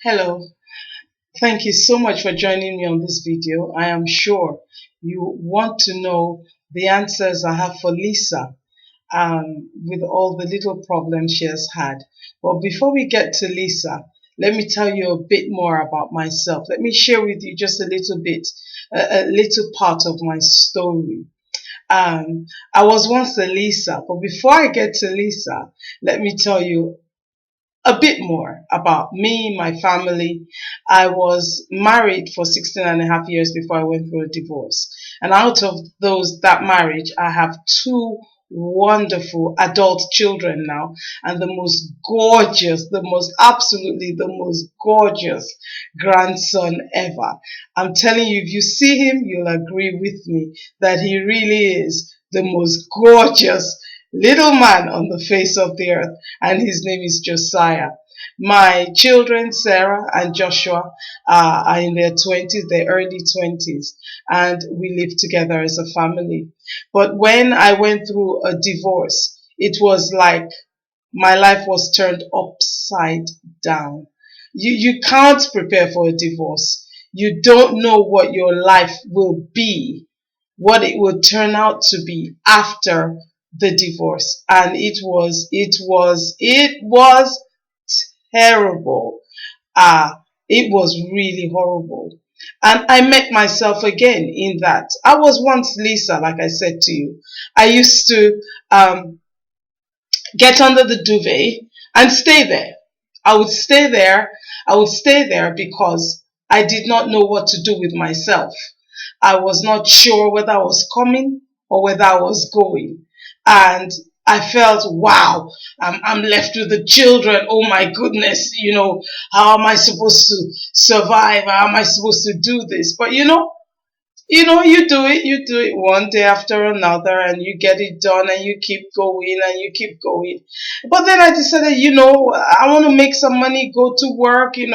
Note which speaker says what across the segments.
Speaker 1: Hello, thank you so much for joining me on this video. I am sure you want to know the answers I have for Lisa with all the little problems she has had. But before we get to Lisa, let me tell you a bit more about myself. Let me share with you just a little bit, a little part of my story. I was once a Lisa, but before I get to Lisa, let me tell you a bit more about me, my family. I was married for 16 and a half years before I went through a divorce. And out of that marriage, I have two wonderful adult children now, and the most gorgeous, absolutely the most gorgeous grandson ever. I'm telling you, if you see him, you'll agree with me that he really is the most gorgeous little man on the face of the earth, and his name is Josiah. My children, Sarah and Joshua, are in their 20s, their early 20s, and we live together as a family. But when I went through a divorce, it was like my life was turned upside down. You can't prepare for a divorce. You don't know what your life will be, what it will turn out to be after the divorce. And it was terrible. It was really horrible. And I met myself again in that. I was once Lisa, like I said to you. I used to get under the duvet and stay there. I would stay there. I would stay there because I did not know what to do with myself. I was not sure whether I was coming or whether I was going. And I felt, wow, I'm left with the children. Oh my goodness, how am I supposed to survive? How am I supposed to do this? But you do it one day after another, and you get it done, and you keep going and you keep going. But then I decided, I want to make some money, go to work, and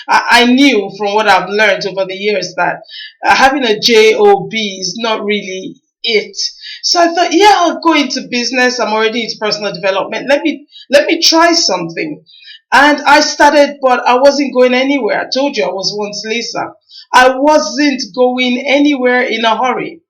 Speaker 1: I knew from what I've learned over the years that having a job is not really it. So I thought, yeah, I'll go into business. I'm already into personal development. Let me try something. And I started, but I wasn't going anywhere. I told you I was once Lisa. I wasn't going anywhere in a hurry.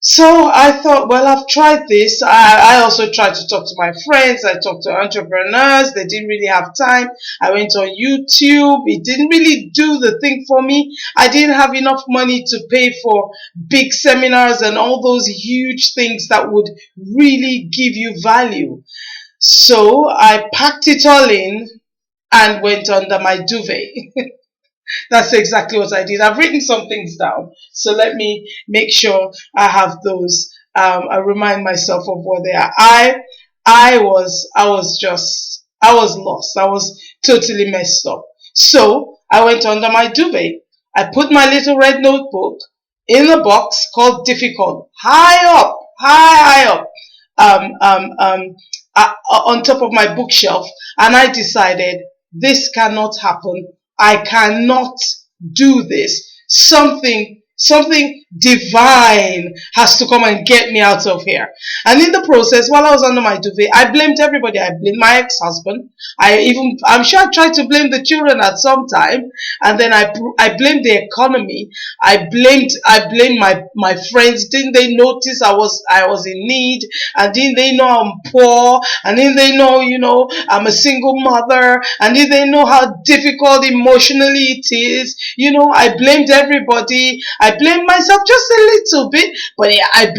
Speaker 1: So I thought, well, I've tried this. I also tried to talk to my friends. I talked to entrepreneurs. They didn't really have time. I went on YouTube. It didn't really do the thing for me. I didn't have enough money to pay for big seminars and all those huge things that would really give you value. So I packed it all in and went under my duvet. That's exactly what I did. I've written some things down, so let me make sure I have those. I remind myself of what they are. I was lost. I was totally messed up. So I went under my duvet. I put my little red notebook in a box called difficult, high up, high up, um, um, um, on top of my bookshelf, and I decided this cannot happen. I cannot do this. Something divine has to come and get me out of here. And in the process, while I was under my duvet, I blamed everybody. I blamed my ex-husband. I'm sure I tried to blame the children at some time. And then I blamed the economy. I blamed my friends. Didn't they notice I was in need? And didn't they know I'm poor? And didn't they know, I'm a single mother? And didn't they know how difficult emotionally it is? I blamed everybody. I blamed myself just a little bit, but yeah, I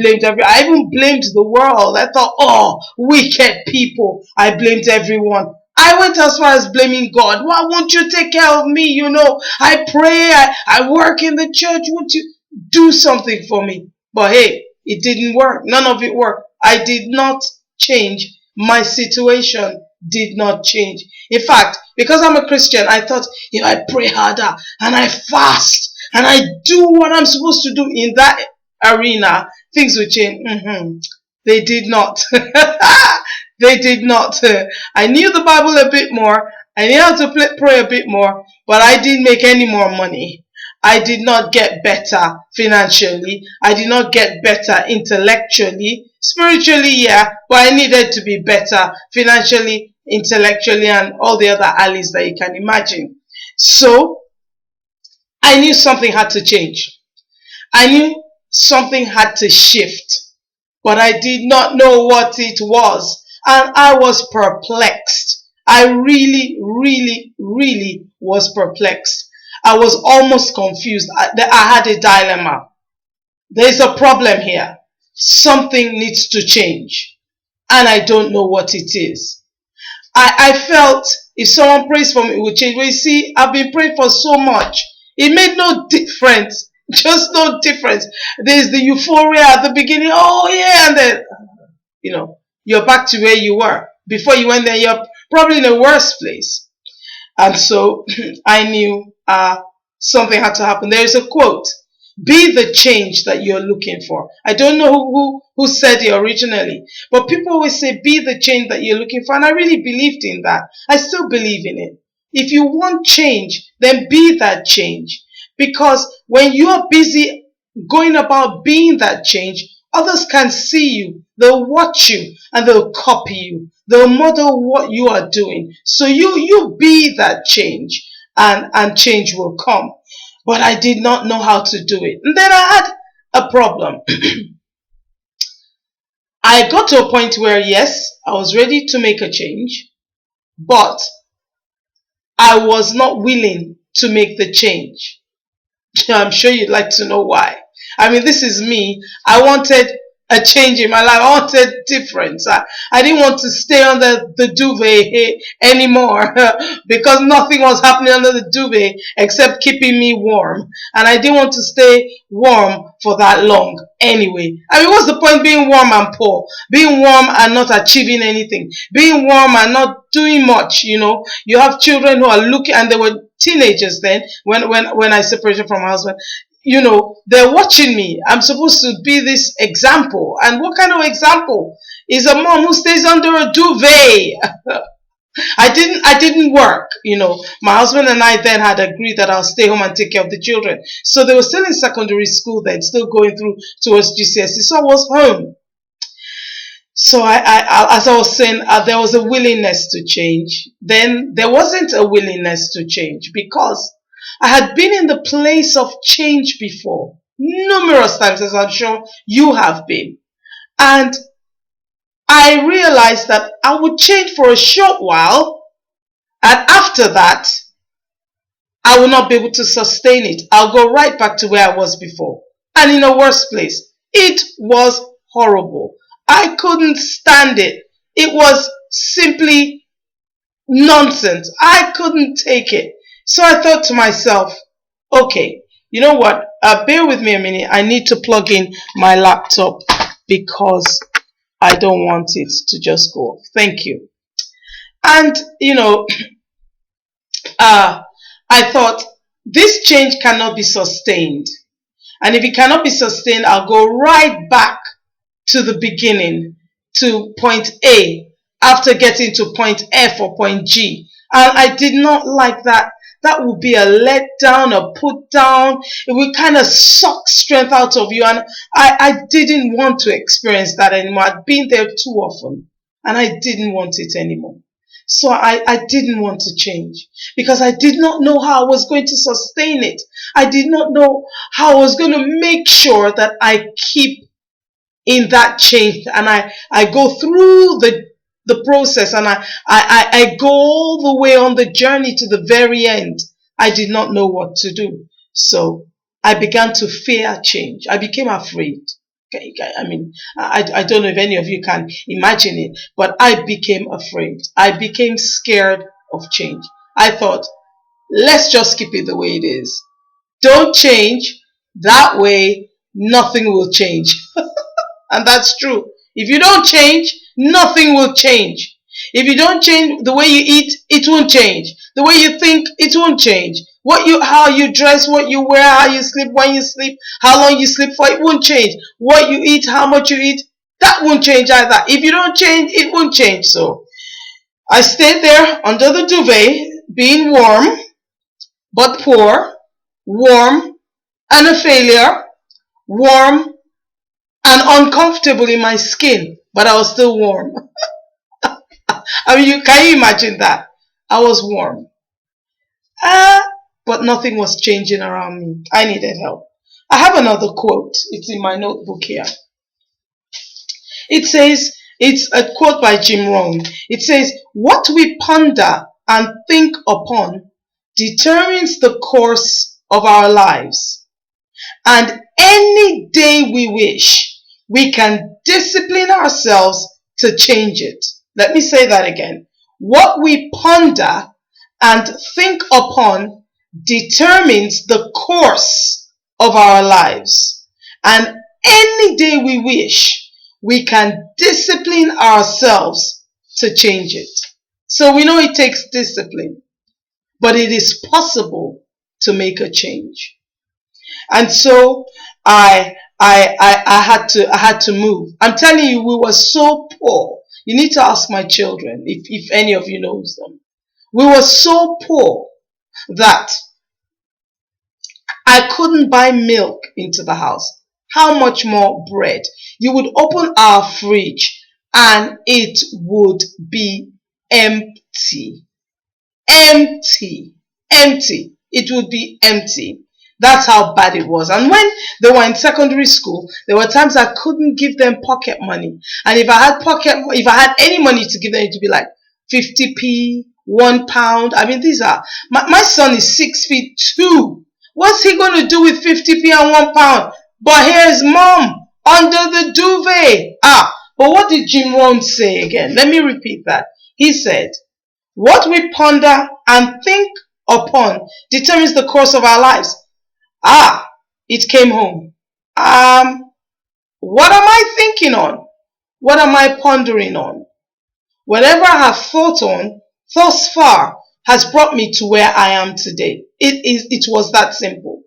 Speaker 1: even blamed the world. I thought, oh, wicked people. I blamed everyone. I went as far as blaming God. Why won't you take care of me? I pray, I work in the church. Won't you do something for me? But hey, it didn't work. None of it worked. I did not change. My situation did not change. In fact, because I'm a Christian, I thought if I pray harder and I fast and I do what I'm supposed to do in that arena, things will change. They did not. They did not. I knew the Bible a bit more. I knew how to pray a bit more, but I didn't make any more money. I did not get better financially. I did not get better intellectually. Spiritually, yeah, but I needed to be better financially, intellectually, and all the other alleys that you can imagine. So I knew something had to change. I knew something had to shift, but I did not know what it was. And I was perplexed. I really, really, really was perplexed. I was almost confused. I had a dilemma. There's a problem here. Something needs to change. And I don't know what it is. I felt if someone prays for me, it would change. But you see, I've been praying for so much. It made no difference. Just no difference. There's the euphoria at the beginning. Oh, yeah. And then, you're back to where you were. Before you went there, you're probably in a worse place. And so I knew something had to happen. There is a quote: be the change that you're looking for. I don't know who said it originally, but people always say be the change that you're looking for. And I really believed in that. I still believe in it. If you want change, then be that change. Because when you're busy going about being that change, others can see you, they'll watch you, and they'll copy you. They'll model what you are doing. So you be that change, and change will come. But I did not know how to do it. And then I had a problem. I got to a point where, yes, I was ready to make a change, but I was not willing to make the change. I'm sure you'd like to know why. I mean, this is me. I wanted a change in my life. I wanted difference. I didn't want to stay under the duvet anymore because nothing was happening under the duvet except keeping me warm. And I didn't want to stay warm for that long anyway. I mean, what's the point being warm and poor? Being warm and not achieving anything. Being warm and not doing much, You have children who are looking, and they were teenagers then when I separated from my husband. They're watching me. I'm supposed to be this example. And what kind of example is a mom who stays under a duvet? I didn't work. My husband and I then had agreed that I'll stay home and take care of the children. So they were still in secondary school then, still going through towards GCSE. So I was home. So as I was saying, there was a willingness to change. Then there wasn't a willingness to change because I had been in the place of change before, numerous times, as I'm sure you have been. And I realized that I would change for a short while, and after that, I will not be able to sustain it. I'll go right back to where I was before, and in a worse place. It was horrible. I couldn't stand it. It was simply nonsense. I couldn't take it. So I thought to myself, okay, you know what? Bear with me a minute. I need to plug in my laptop because I don't want it to just go off. Thank you. And, I thought this change cannot be sustained. And if it cannot be sustained, I'll go right back to the beginning, to point A, after getting to point F or point G. And I did not like that. That would be a letdown, a put down. It would kind of suck strength out of you. And I didn't want to experience that anymore. I'd been there too often. And I didn't want it anymore. So I didn't want to change because I did not know how I was going to sustain it. I did not know how I was going to make sure that I keep in that change, and I go through the process, and I go all the way on the journey to the very end. I did not know what to do. So I began to fear change. I became afraid. I mean, I don't know if any of you can imagine it, but I became afraid. I became scared of change. I thought, let's just keep it the way it is. Don't change. That way, nothing will change. And that's true. If you don't change, nothing will change. If you don't change the way you eat, it won't change. The way you think, it won't change. How you dress, what you wear, how you sleep, when you sleep, how long you sleep for, it won't change. What you eat, how much you eat, that won't change either. If you don't change, it won't change. So I stayed there under the duvet, being warm, but poor, warm, and a failure, warm, and uncomfortable in my skin, but I was still warm. I mean, can you imagine that? I was warm. but nothing was changing around me. I needed help. I have another quote. It's in my notebook here. It says, it's a quote by Jim Rohn. It says, what we ponder and think upon determines the course of our lives. And any day we wish, we can discipline ourselves to change it. Let me say that again. What we ponder and think upon determines the course of our lives. And any day we wish, we can discipline ourselves to change it. So we know it takes discipline, but it is possible to make a change. And so I had to move. I'm telling you, we were so poor. You need to ask my children if any of you knows them. We were so poor that I couldn't buy milk into the house. How much more bread? You would open our fridge and it would be empty. Empty. Empty. It would be empty. That's how bad it was. And when they were in secondary school, there were times I couldn't give them pocket money. And if I had any money to give them, it would be like 50p, £1. I mean, these are, my son is 6'2". What's he going to do with 50p and £1? But here's mom under the duvet. But what did Jim Rohn say again? Let me repeat that. He said, what we ponder and think upon determines the course of our lives. It came home. What am I thinking on? What am I pondering on? Whatever I have thought on thus far has brought me to where I am today. It was that simple.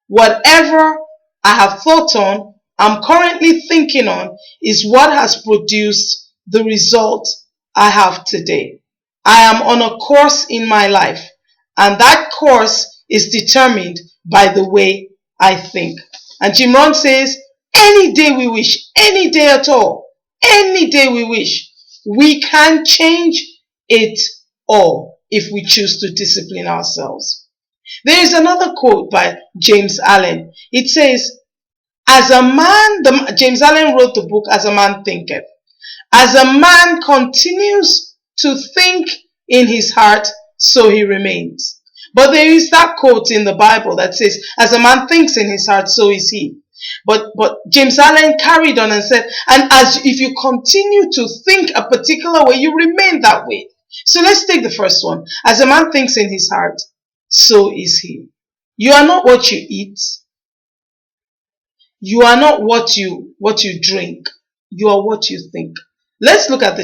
Speaker 1: Whatever I have thought on, I'm currently thinking on, is what has produced the result I have today. I am on a course in my life, and that course is determined by the way I think. And Jim Rohn says, any day we wish, any day at all, any day we wish, we can change it all if we choose to discipline ourselves. There is another quote by James Allen. It says, as a man, James Allen wrote the book As a Man Thinketh. As a man continues to think in his heart, so he remains. But there is that quote in the Bible that says, as a man thinks in his heart, so is he. But James Allen carried on and said, and as if you continue to think a particular way, you remain that way. So let's take the first one. As a man thinks in his heart, so is he. You are not what you eat. You are not what you drink. You are what you think. Let's look at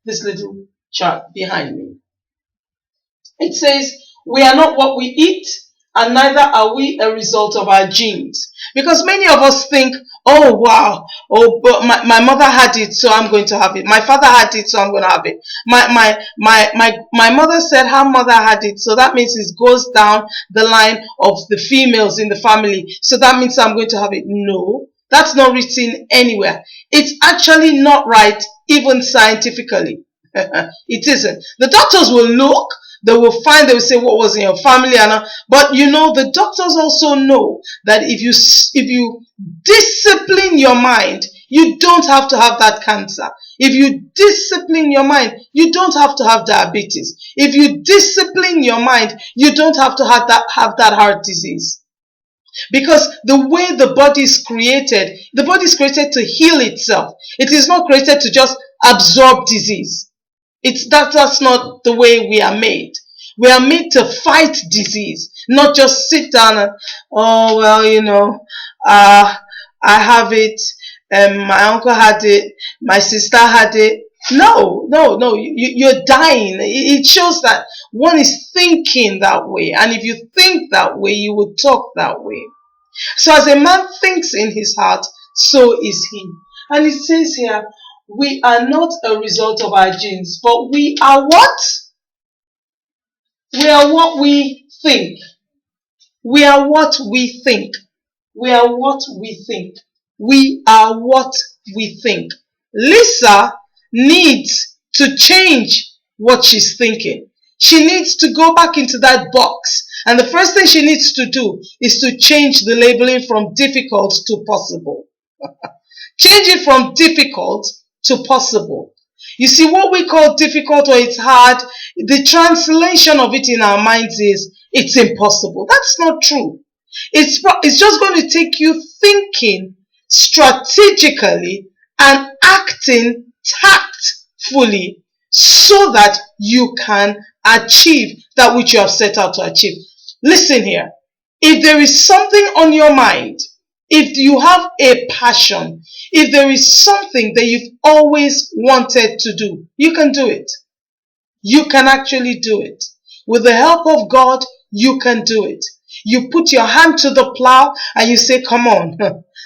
Speaker 1: this little chart behind me. It says, we are not what we eat, and neither are we a result of our genes. Because many of us think, oh wow, but my mother had it, so I'm going to have it. My father had it, so I'm going to have it. My mother said her mother had it, so that means it goes down the line of the females in the family. So that means I'm going to have it. No, that's not written anywhere. It's actually not right, even scientifically. It isn't. The doctors will look. They will find, they will say what was in your family, but you know, the doctors also know that if you discipline your mind, you don't have to have that cancer. If you discipline your mind, you don't have to have diabetes. If you discipline your mind, you don't have to have that heart disease. Because the way the body is created to heal itself. It is not created to just absorb disease. That's not the way we are made. We are made to fight disease, not just sit down and, oh, well, you know, I have it, my uncle had it, my sister had it. No, you're dying. It shows that one is thinking that way. And if you think that way, you will talk that way. So as a man thinks in his heart, so is he. And it says here, we are not a result of our genes, but we are what? We are what we think. We are what we think. We are what we think. We are what we think. Lisa needs to change what she's thinking. She needs to go back into that box And the first thing she needs to do is to change the labeling from difficult to possible. Change it from difficult to possible. You see, what we call difficult or it's hard, the translation of it in our minds is it's impossible. That's not true. It's just going to take you thinking strategically and acting tactfully so that you can achieve that which you have set out to achieve. Listen here. If there is something on your mind, if you have a passion, if there is something that you've always wanted to do, you can do it. You can actually do it. With the help of God, you can do it. You put your hand to the plow and you say, come on,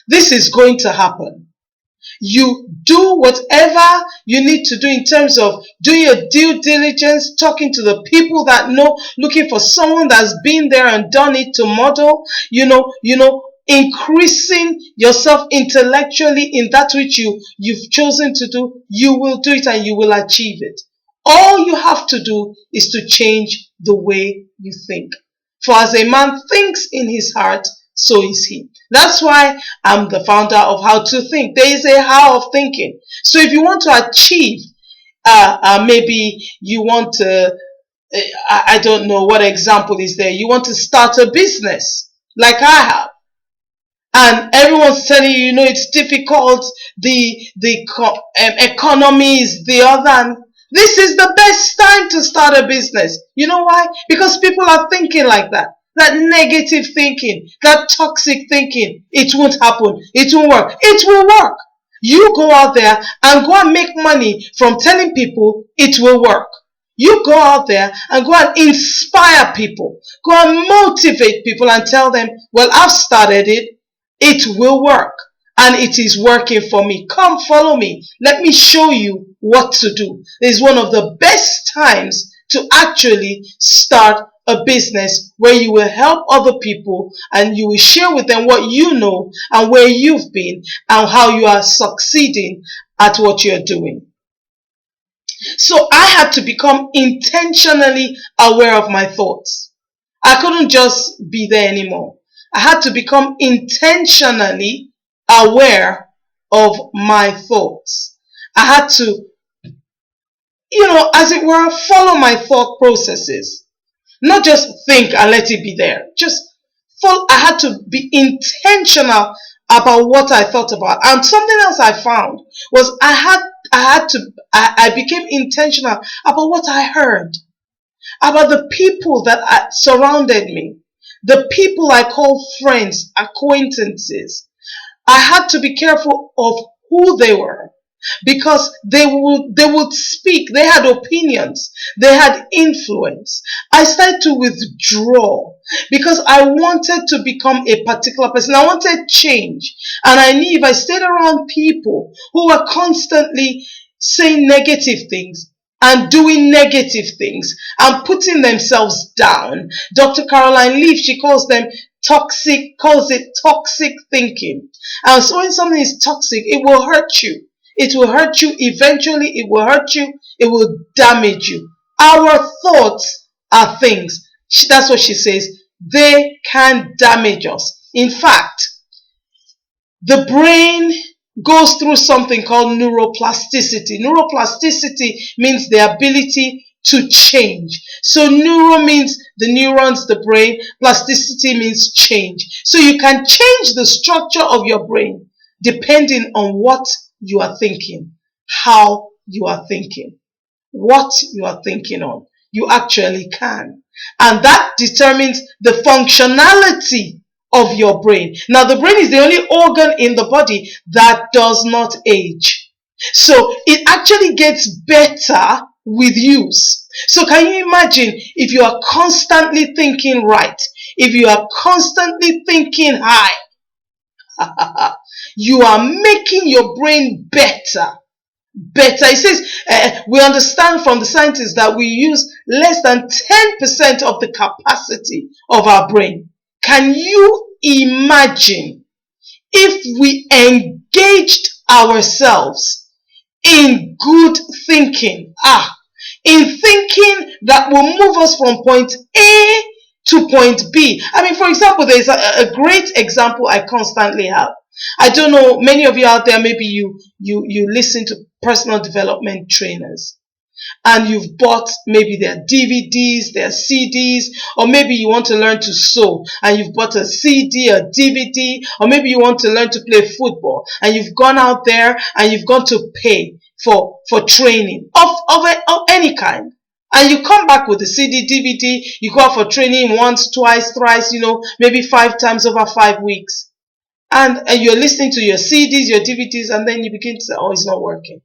Speaker 1: this is going to happen. You do whatever you need to do in terms of doing your due diligence, talking to the people that know, looking for someone that's been there and done it to model, increasing yourself intellectually in that which you've chosen to do. You will do it and you will achieve it. All you have to do is to change the way you think. For as a man thinks in his heart, so is he. That's why I'm the founder of How to Think. There is a how of thinking. So if you want to achieve, maybe you want to, I don't know what example is there. You want to start a business like I have. And everyone's telling you, it's difficult. The economy is the other. And this is the best time to start a business. You know why? Because people are thinking like that. That negative thinking, that toxic thinking. It won't happen. It won't work. It will work. You go out there and go and make money from telling people it will work. You go out there and go and inspire people. Go and motivate people and tell them, well, I've started it. It will work. And it is working for me. Come follow me. Let me show you what to do. It's one of the best times to actually start a business where you will help other people and you will share with them what you know and where you've been and how you are succeeding at what you're doing. So I had to become intentionally aware of my thoughts. I couldn't just be there anymore. I had to become intentionally aware of my thoughts. I had to, as it were, follow my thought processes. Not just think and let it be there. I had to be intentional about what I thought about. And something else I found was I became intentional about what I heard, about the people that surrounded me, the people I call friends, acquaintances. I had to be careful of who they were because they would speak. They had opinions. They had influence. I started to withdraw because I wanted to become a particular person. I wanted change. And I knew if I stayed around people who were constantly saying negative things and doing negative things and putting themselves down. Dr. Caroline Leaf, she calls it toxic thinking. And so when something is toxic, it will hurt you. It will hurt you eventually. It will hurt you. It will damage you. Our thoughts are things. That's what she says. They can damage us. In fact, the brain goes through something called neuroplasticity. Neuroplasticity means the ability to change. So neuro means the neurons, the brain. Plasticity means change. So you can change the structure of your brain depending on what you are thinking, how you are thinking, what you are thinking on. You actually can. And that determines the functionality of your brain. Now, the brain is the only organ in the body that does not age. So it actually gets better with use. So can you imagine if you are constantly thinking right, if you are constantly thinking high, you are making your brain better. It says, we understand from the scientists that we use less than 10% of the capacity of our brain. Can you imagine if we engaged ourselves in good thinking? In thinking that will move us from point A to point B. I mean, for example, there's a great example I constantly have. I don't know, many of you out there, maybe you listen to personal development trainers, and you've bought maybe their DVDs, their CDs, or maybe you want to learn to sew and you've bought a CD, a DVD, or maybe you want to learn to play football and you've gone out there and you've gone to pay for training of any kind. And you come back with the CD, DVD, you go out for training once, twice, thrice, maybe 5 times over 5 weeks. And you're listening to your CDs, your DVDs, and then you begin to say, oh, it's not working.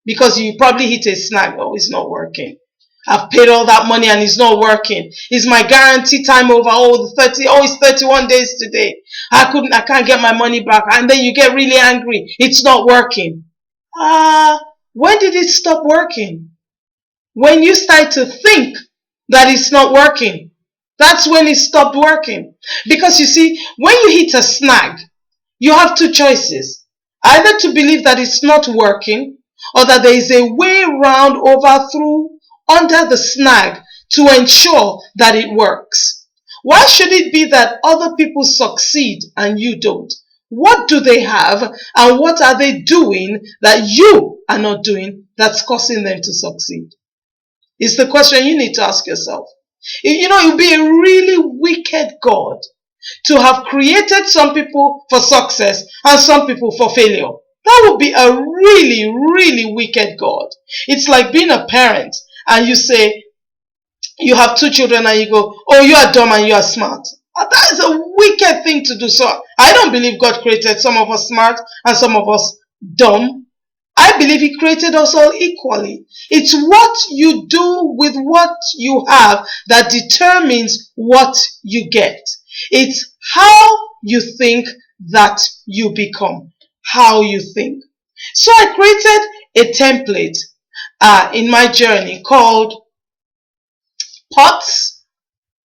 Speaker 1: Because you probably hit a snag. Oh, it's not working. I've paid all that money and it's not working. Is my guarantee time over? It's 31 days today. I can't get my money back. And then you get really angry. It's not working. When did it stop working? When you start to think that it's not working. That's when it stopped working. Because you see, when you hit a snag, you have 2 choices. Either to believe that it's not working, or that there is a way round, over, through, under the snag to ensure that it works. Why should it be that other people succeed and you don't? What do they have and what are they doing that you are not doing that's causing them to succeed? It's the question you need to ask yourself. It would be a really wicked God to have created some people for success and some people for failure. That would be a really, really wicked God. It's like being a parent and you say, you have 2 children and you go, oh, you are dumb and you are smart. That is a wicked thing to do. So I don't believe God created some of us smart and some of us dumb. I believe He created us all equally. It's what you do with what you have that determines what you get. It's how you think that you become. How you think. So I created a template in my journey called POTS,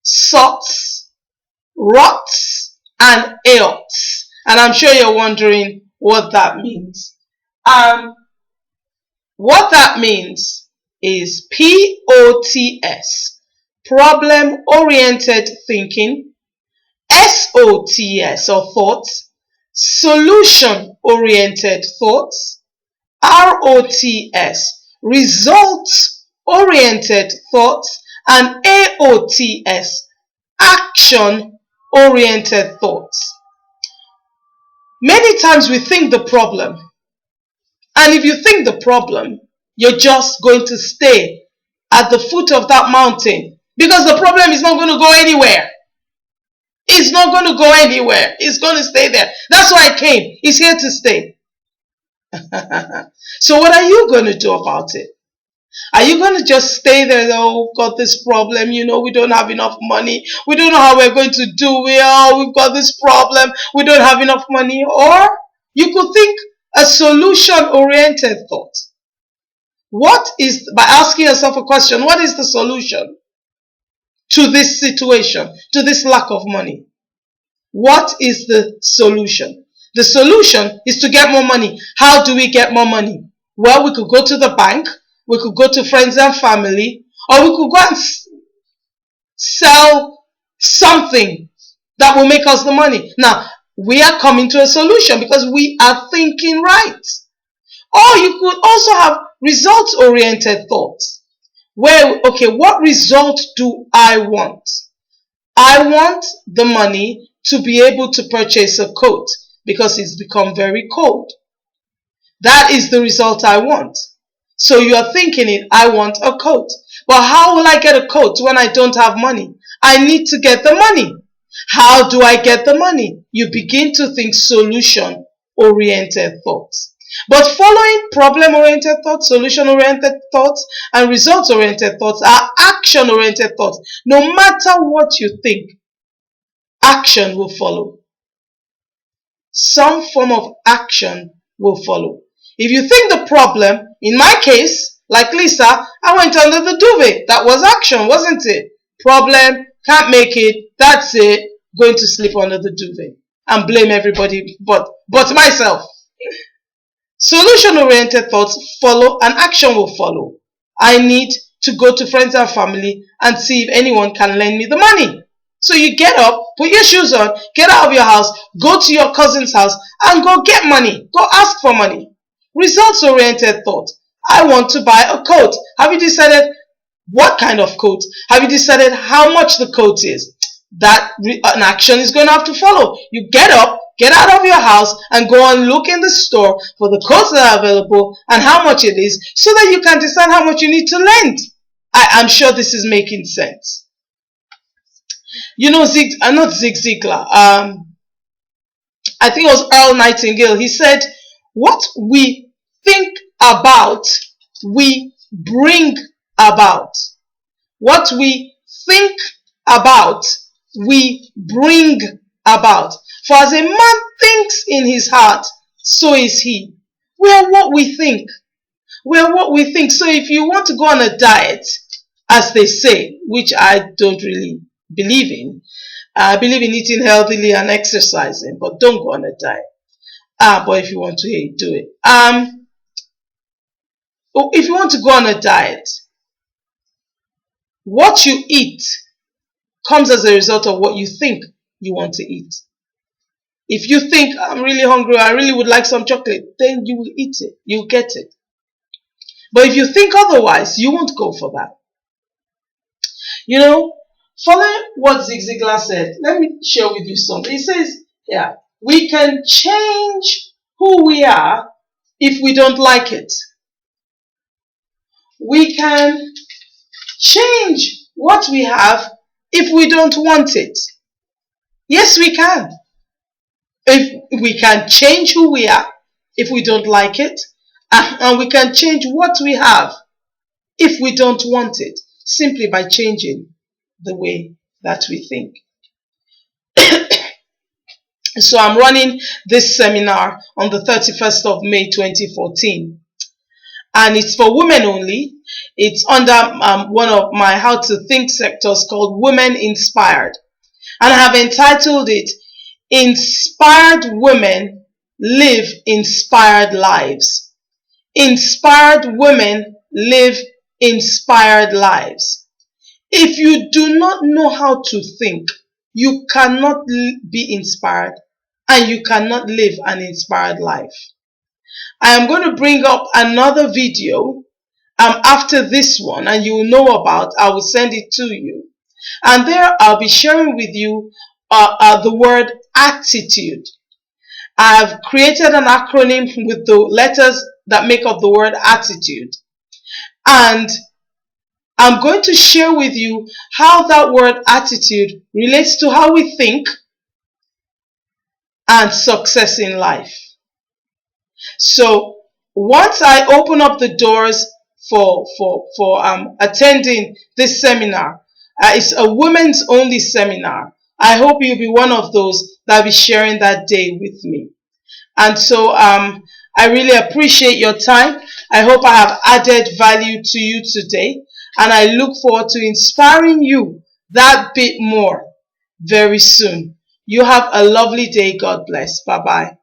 Speaker 1: SOTS, ROTS, and AOTS. And I'm sure you're wondering what that means. What that means is POTS, problem-oriented thinking, SOTS, or thoughts, solution-oriented thoughts, ROTS, results-oriented thoughts, and AOTS, action-oriented thoughts. Many times we think the problem, and if you think the problem, you're just going to stay at the foot of that mountain because the problem is not going to go anywhere. It's not going to go anywhere. It's going to stay there. That's why I came. It's here to stay. So what are you going to do about it? Are you going to just stay there? Oh, got this problem. We don't have enough money. We don't know how we're going to do it. Oh, we've got this problem. We don't have enough money. Or you could think a solution-oriented thought. By asking yourself a question, what is the solution to this situation, to this lack of money? What is the solution? The solution is to get more money. How do we get more money? Well, we could go to the bank, we could go to friends and family, or we could go and sell something that will make us the money. Now, we are coming to a solution because we are thinking right. Or you could also have results-oriented thoughts. Where, okay, what result do I want? I want the money to be able to purchase a coat because it's become very cold. That is the result I want. So you are thinking it, I want a coat. But how will I get a coat when I don't have money? I need to get the money. How do I get the money? You begin to think solution-oriented thoughts. But following problem-oriented thoughts, solution-oriented thoughts, and results-oriented thoughts are action-oriented thoughts. No matter what you think, action will follow. Some form of action will follow. If you think the problem, in my case, like Lisa, I went under the duvet. That was action, wasn't it? Problem, can't make it, that's it, going to sleep under the duvet and blame everybody but myself. Solution-oriented thoughts follow and action will follow. I need to go to friends and family and see if anyone can lend me the money. So you get up, put your shoes on, get out of your house, go to your cousin's house and go get money. Go ask for money. Results-oriented thought. I want to buy a coat. Have you decided what kind of coat? Have you decided how much the coat is? That an action is going to have to follow. You get up, get out of your house and go and look in the store for the coats that are available and how much it is so that you can decide how much you need to lend. I'm sure this is making sense. You know, not Zig Ziglar. I think it was Earl Nightingale. He said, what we think about, we bring about. What we think about, we bring about. For as a man thinks in his heart, so is he. We are what we think. We are what we think. So if you want to go on a diet, as they say, which I don't really believe in, I believe in eating healthily and exercising, but don't go on a diet. But if you want to, hey, do it. If you want to go on a diet, what you eat comes as a result of what you think you want to eat. If you think, I'm really hungry, I really would like some chocolate, then you will eat it. You'll get it. But if you think otherwise, you won't go for that. You know, following what Zig Ziglar said, let me share with you something. He says, yeah, we can change who we are if we don't like it. We can change what we have if we don't want it. Yes, we can. If we can change who we are if we don't like it, and we can change what we have if we don't want it, simply by changing the way that we think. So I'm running this seminar on the 31st of May 2014, and it's for women only. It's under one of my How to Think sectors called Women Inspired, and I have entitled it Inspired Women Live Inspired Lives. Inspired women live inspired lives. If you do not know how to think, you cannot be inspired and you cannot live an inspired life. I am going to bring up another video after this one, and you will know about. I will send it to you, and there I'll be sharing with you the word attitude. I have created an acronym with the letters that make up the word attitude, and I'm going to share with you how that word attitude relates to how we think and success in life. So once I open up the doors for attending this seminar, it's a women's only seminar. I hope you'll be one of those that will be sharing that day with me. And so I really appreciate your time. I hope I have added value to you today, and I look forward to inspiring you that bit more very soon. You have a lovely day. God bless. Bye-bye.